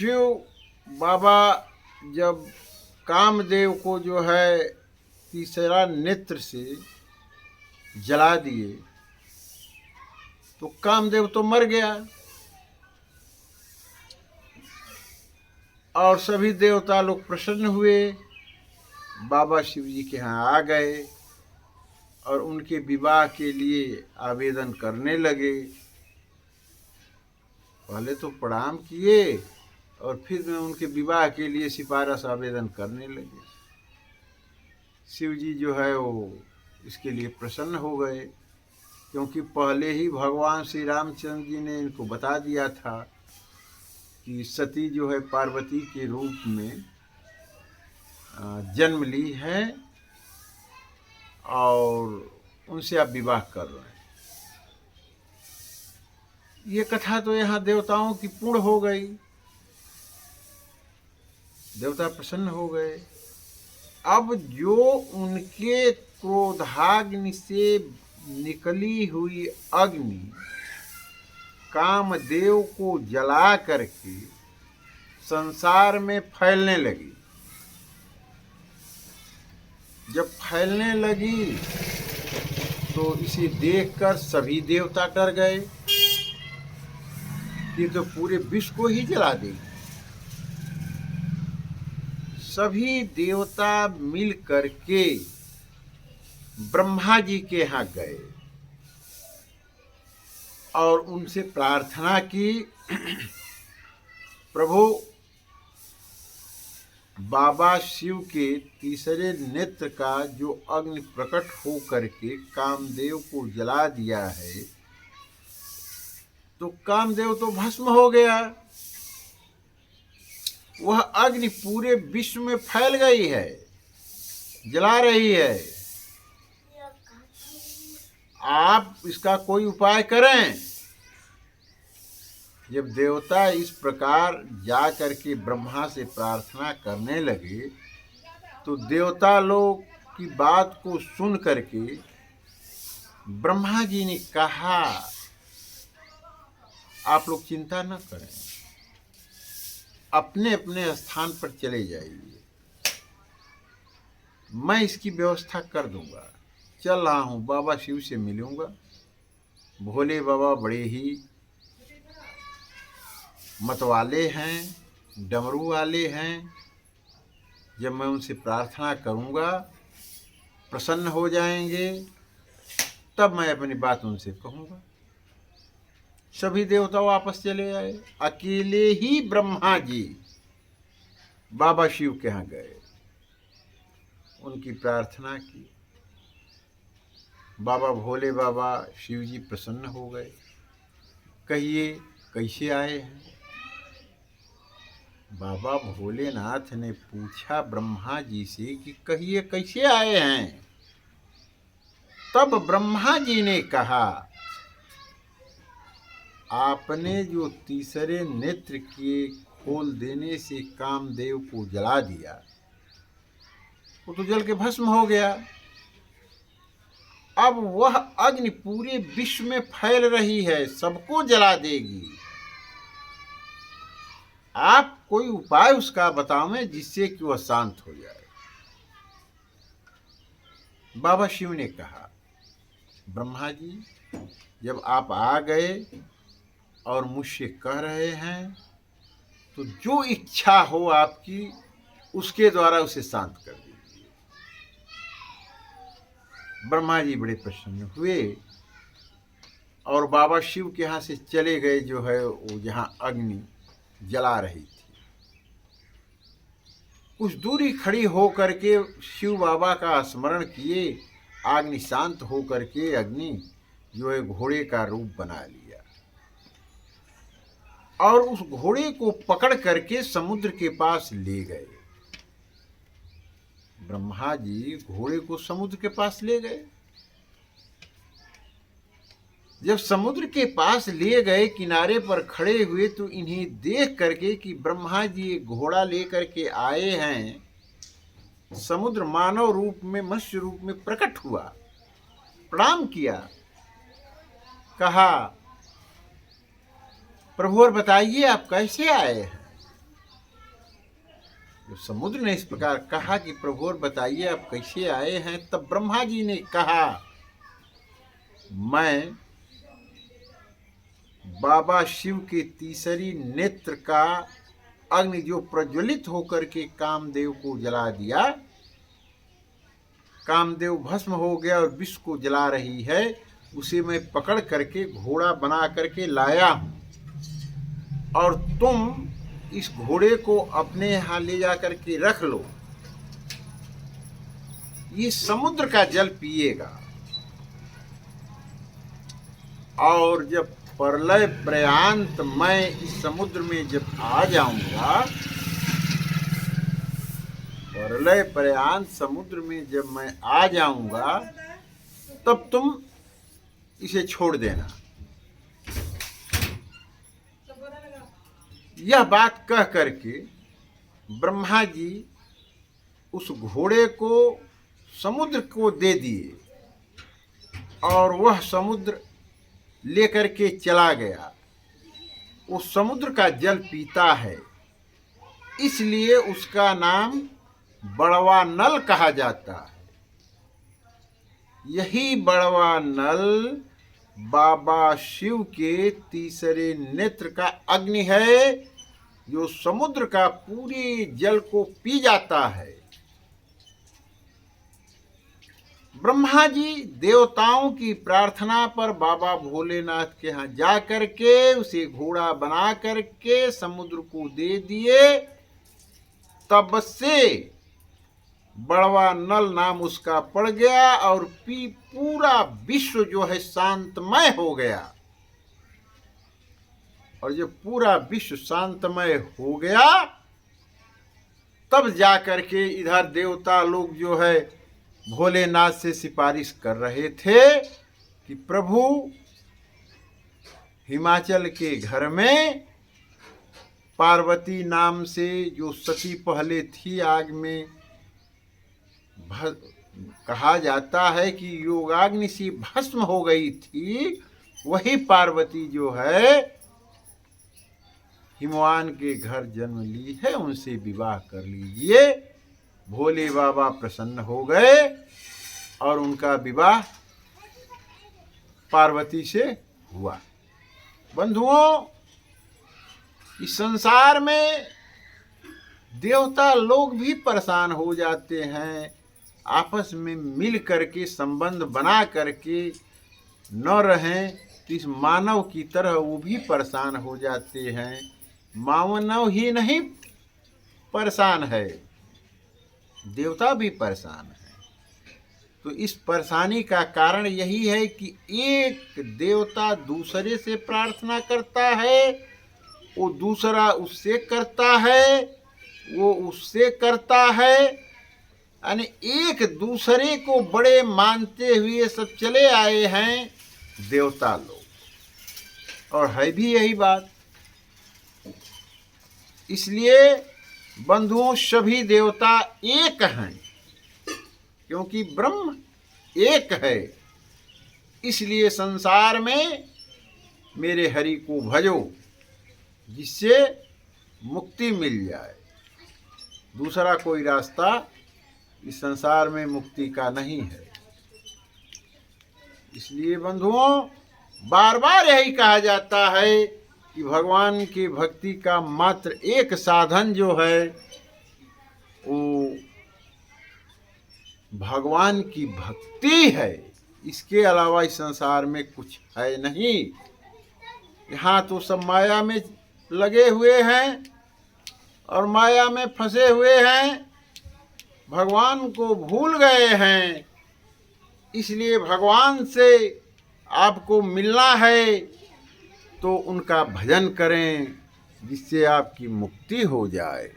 शिव बाबा जब कामदेव को जो है तीसरा नेत्र से जला दिए तो कामदेव तो मर गया और सभी देवता लोग प्रसन्न हुए, बाबा शिव जी के यहाँ आ गए और उनके विवाह के लिए आवेदन करने लगे। पहले तो प्रणाम किए और फिर में उनके विवाह के लिए सिफारिश आवेदन करने लगे। शिव जी जो है वो इसके लिए प्रसन्न हो गए, क्योंकि पहले ही भगवान श्री रामचंद्र जी ने इनको बता दिया था कि सती जो है पार्वती के रूप में जन्म ली है और उनसे आप विवाह कर रहे हैं। ये कथा तो यहाँ देवताओं की पूर्ण हो गई, देवता प्रसन्न हो गए। अब जो उनके क्रोधाग्नि से निकली हुई अग्नि कामदेव को जला करके संसार में फैलने लगी, जब फैलने लगी तो इसे देखकर सभी देवता डर गए कि तो पूरे विश्व को ही जला देगी। सभी देवता मिल करके ब्रह्मा जी के यहाँ गए और उनसे प्रार्थना की, प्रभु बाबा शिव के तीसरे नेत्र का जो अग्नि प्रकट हो करके कामदेव को जला दिया है तो कामदेव तो भस्म हो गया, वह अग्नि पूरे विश्व में फैल गई है, जला रही है। आप इसका कोई उपाय करें। जब देवता इस प्रकार जा करके ब्रह्मा से प्रार्थना करने लगे तो देवता लोग की बात को सुन करके ब्रह्मा जी ने कहा, आप लोग चिंता न करें, अपने अपने स्थान पर चले जाइए, मैं इसकी व्यवस्था कर दूंगा। चल रहा हूँ, बाबा शिव से मिलूंगा। भोले बाबा बड़े ही मतवाले हैं, डमरू वाले हैं। जब मैं उनसे प्रार्थना करूंगा प्रसन्न हो जाएंगे, तब मैं अपनी बात उनसे कहूंगा। सभी देवता वापस चले आए, अकेले ही ब्रह्मा जी बाबा शिव के यहाँ गए, उनकी प्रार्थना की। बाबा भोले बाबा शिव जी प्रसन्न हो गए। कहिए कैसे आए हैं? बाबा भोलेनाथ ने पूछा ब्रह्मा जी से कि कहिए कैसे आए हैं? तब ब्रह्मा जी ने कहा, आपने जो तीसरे नेत्र के खोल देने से कामदेव को जला दिया वो तो जल के भस्म हो गया। अब वह अग्नि पूरे विश्व में फैल रही है, सबको जला देगी। आप कोई उपाय उसका बतावें जिससे कि वह शांत हो जाए। बाबा शिव ने कहा, ब्रह्मा जी जब आप आ गए और मुझसे कह रहे हैं तो जो इच्छा हो आपकी उसके द्वारा उसे शांत कर दीजिए। ब्रह्मा जी बड़े प्रसन्न हुए और बाबा शिव के यहाँ से चले गए, जो है वो जहाँ अग्नि जला रही थी। कुछ दूरी खड़ी हो करके शिव बाबा का स्मरण किए, अग्नि शांत हो करके अग्नि जो है घोड़े का रूप बना लिया और उस घोड़े को पकड़ करके समुद्र के पास ले गए। ब्रह्मा जी घोड़े को समुद्र के पास ले गए। जब समुद्र के पास ले गए, किनारे पर खड़े हुए तो इन्हें देख करके कि ब्रह्मा जी एक घोड़ा लेकर के आए हैं, समुद्र मानव रूप में मत्स्य रूप में प्रकट हुआ, प्रणाम किया, कहा प्रभु और बताइए आप कैसे आए हैं? जब समुद्र ने इस प्रकार कहा कि प्रभु और बताइए आप कैसे आए हैं, तब ब्रह्मा जी ने कहा मैं बाबा शिव के तीसरी नेत्र का अग्नि जो प्रज्वलित होकर के कामदेव को जला दिया, कामदेव भस्म हो गया और विश्व को जला रही है, उसे मैं पकड़ करके घोड़ा बना करके लाया हूं, और तुम इस घोड़े को अपने यहाँ ले जा करके रख लो, ये समुद्र का जल पिएगा, और जब प्रलय प्रयांत मैं इस समुद्र में जब आ जाऊंगा, प्रलय प्रयांत समुद्र में जब मैं आ जाऊंगा, तब तुम इसे छोड़ देना। यह बात कह करके ब्रह्मा जी उस घोड़े को समुद्र को दे दिए, और वह समुद्र लेकर के चला गया। उस समुद्र का जल पीता है, इसलिए उसका नाम बड़वा नल कहा जाता है। यही बड़वा नल बाबा शिव के तीसरे नेत्र का अग्नि है, जो समुद्र का पूरे जल को पी जाता है। ब्रह्मा जी देवताओं की प्रार्थना पर बाबा भोलेनाथ के यहाँ जा करके उसे घोड़ा बना करके समुद्र को दे दिए। तब से बड़वा नल नाम उसका पड़ गया, और पूरा विश्व जो है शांतमय हो गया। और जब पूरा विश्व शांतमय हो गया, तब जाकर के इधर देवता लोग जो है भोलेनाथ से सिफारिश कर रहे थे कि प्रभु हिमाचल के घर में पार्वती नाम से जो सती पहले थी, आग में कहा जाता है कि योगाग्नि से भस्म हो गई थी, वही पार्वती जो है हिमवान के घर जन्म ली है, उनसे विवाह कर लीजिए। भोले बाबा प्रसन्न हो गए और उनका विवाह पार्वती से हुआ। बंधुओं, इस संसार में देवता लोग भी परेशान हो जाते हैं, आपस में मिल करके संबंध बना करके न रहें तो इस मानव की तरह वो भी परेशान हो जाते हैं। मानव ही नहीं परेशान है, देवता भी परेशान है। तो इस परेशानी का कारण यही है कि एक देवता दूसरे से प्रार्थना करता है, वो दूसरा उससे करता है, वो उससे करता है, यानी एक दूसरे को बड़े मानते हुए सब चले आए हैं देवता लोग। और है भी यही बात। इसलिए बंधुओं, सभी देवता एक हैं, क्योंकि ब्रह्म एक है। इसलिए संसार में मेरे हरि को भजो, जिससे मुक्ति मिल जाए। दूसरा कोई रास्ता इस संसार में मुक्ति का नहीं है। इसलिए बंधुओं, बार बार यही कहा जाता है कि भगवान की भक्ति का मात्र एक साधन जो है वो भगवान की भक्ति है। इसके अलावा इस संसार में कुछ है नहीं। यहाँ तो सब माया में लगे हुए हैं और माया में फंसे हुए हैं, भगवान को भूल गए हैं। इसलिए भगवान से आपको मिलना है तो उनका भजन करें, जिससे आपकी मुक्ति हो जाए।